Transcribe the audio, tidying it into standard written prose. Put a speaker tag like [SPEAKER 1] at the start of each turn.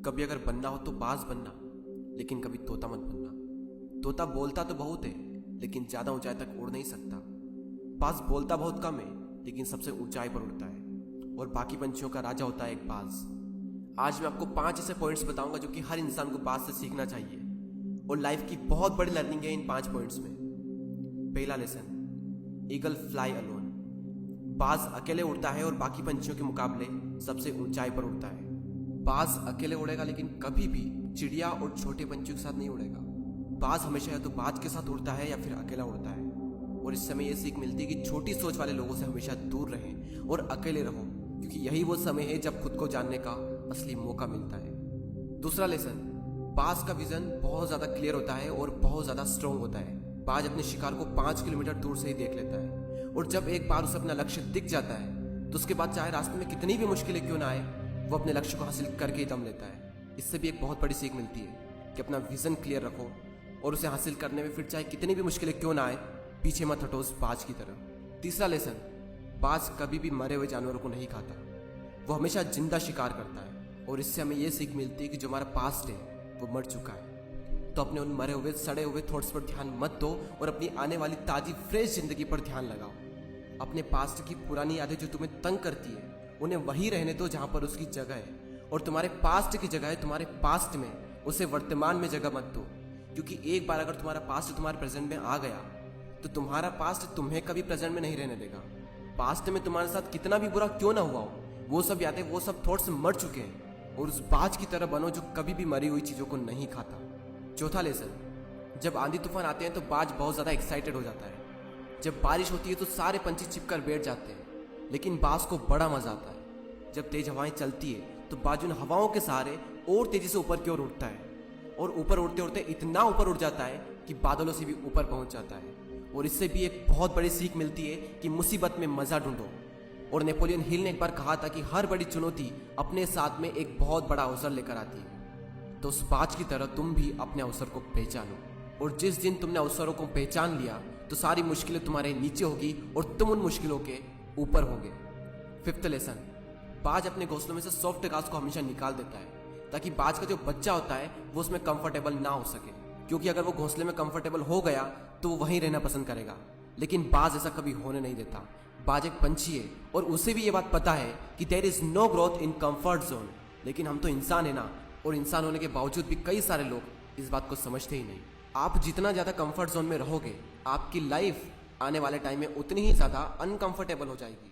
[SPEAKER 1] कभी अगर बनना हो तो बाज बनना, लेकिन कभी तोता मत बनना। तोता बोलता तो बहुत है, लेकिन ज्यादा ऊंचाई तक उड़ नहीं सकता। बाज बोलता बहुत कम है, लेकिन सबसे ऊंचाई पर उड़ता है, और बाकी पंछियों का राजा होता है एक बाज। आज मैं आपको 5 ऐसे पॉइंट्स बताऊंगा जो कि हर इंसान को बाज से सीखना चाहिए, और लाइफ की बहुत बड़ी लर्निंग है इन 5 पॉइंट्स में। पहला लेसन, ईगल फ्लाई अलोन। बाज अकेले उड़ता है और बाकी पंछियों के मुकाबले सबसे ऊंचाई पर उड़ता है। बाज अकेले उड़ेगा, लेकिन कभी भी चिड़िया और छोटे पंछियों के साथ नहीं उड़ेगा। बाज हमेशा या तो बाज के साथ उड़ता है या फिर अकेला उड़ता है, और इस समय यह सीख मिलती है कि छोटी सोच वाले लोगों से हमेशा दूर रहें और अकेले रहो, क्योंकि यही वो समय है जब खुद को जानने का असली मौका मिलता है। दूसरा लेसन, बाज का विजन बहुत ज्यादा क्लियर होता है और बहुत ज्यादा स्ट्रांग होता है। बाज अपने शिकार को 5 किलोमीटर दूर से ही देख लेता है, और जब एक बार उसे अपना लक्ष्य दिख जाता है तो उसके बाद चाहे रास्ते में कितनी भी मुश्किलें क्यों ना आए, वो अपने लक्ष्य को हासिल करके ही दम लेता है। इससे भी एक बहुत बड़ी सीख मिलती है कि अपना विजन क्लियर रखो और उसे हासिल करने में फिर चाहे कितनी भी मुश्किलें क्यों ना आए, पीछे मत हटो उस बाज की तरह। तीसरा लेसन, बाज कभी भी मरे हुए जानवरों को नहीं खाता, वो हमेशा जिंदा शिकार करता है, और इससे हमें यह सीख मिलती है कि जो हमारा पास्ट है वो मर चुका है, तो अपने उन मरे हुए सड़े हुए थॉट्स पर ध्यान मत दो और अपनी आने वाली ताजी फ्रेश जिंदगी पर ध्यान लगाओ। अपने पास्ट की पुरानी यादें जो तुम्हें तंग करती है उन्हें वहीं रहने दो जहां पर उसकी जगह है, और तुम्हारे पास्ट की जगह है तुम्हारे पास्ट में, उसे वर्तमान में जगह मत दो। क्योंकि एक बार अगर तुम्हारा पास्ट तुम्हारे प्रेजेंट में आ गया तो तुम्हारा पास्ट तुम्हें कभी प्रेजेंट में नहीं रहने देगा। पास्ट में तुम्हारे साथ कितना भी बुरा क्यों ना हुआ हो, वो सब यादें, वो सब थॉट्स मर चुके हैं, और उस बाज की तरह बनो जो कभी भी मरी हुई चीजों को नहीं खाता। चौथा लेसन, जब आंधी तूफान आते हैं तो बाज बहुत ज्यादा एक्साइटेड हो जाता है। जब बारिश होती है तो सारे पंछी छिपकर बैठ जाते हैं, लेकिन बाज को बड़ा मजा आता है। जब तेज हवाएं चलती है तो बाज उन हवाओं के सहारे और तेजी से ऊपर की ओर उड़ता है, और ऊपर उड़ते उड़ते इतना ऊपर उड़ जाता है कि बादलों से भी ऊपर पहुंच जाता है। और इससे भी एक बहुत बड़ी सीख मिलती है कि मुसीबत में मजा ढूंढो। और नेपोलियन हिल ने एक बार कहा था कि हर बड़ी चुनौती अपने साथ में एक बहुत बड़ा अवसर लेकर आती है। तो उस बाज की तरह तुम भी अपने अवसर को पहचानो, और जिस दिन तुमने अवसरों को पहचान लिया तो सारी मुश्किलें तुम्हारे नीचे होगी और तुम उन मुश्किलों के ऊपर होगे। फिफ्थ लेसन, बाज अपने घोंसलों में से सॉफ्ट घास को हमेशा निकाल देता है, ताकि बाज का जो बच्चा होता है वो उसमें कंफर्टेबल ना हो सके, क्योंकि अगर वो घोंसले में कंफर्टेबल हो गया तो वो वहीं रहना पसंद करेगा। लेकिन बाज ऐसा कभी होने नहीं देता। बाज एक पंछी है और उसे भी ये बात पता है कि there is no growth in comfort zone. लेकिन हम तो इंसान है ना, और इंसान होने के बावजूद भी कई सारे लोग इस बात को समझते ही नहीं। आप जितना ज्यादा कंफर्ट जोन में रहोगे, आपकी लाइफ आने वाले टाइम में उतनी ही ज्यादा अनकंफर्टेबल हो जाएगी।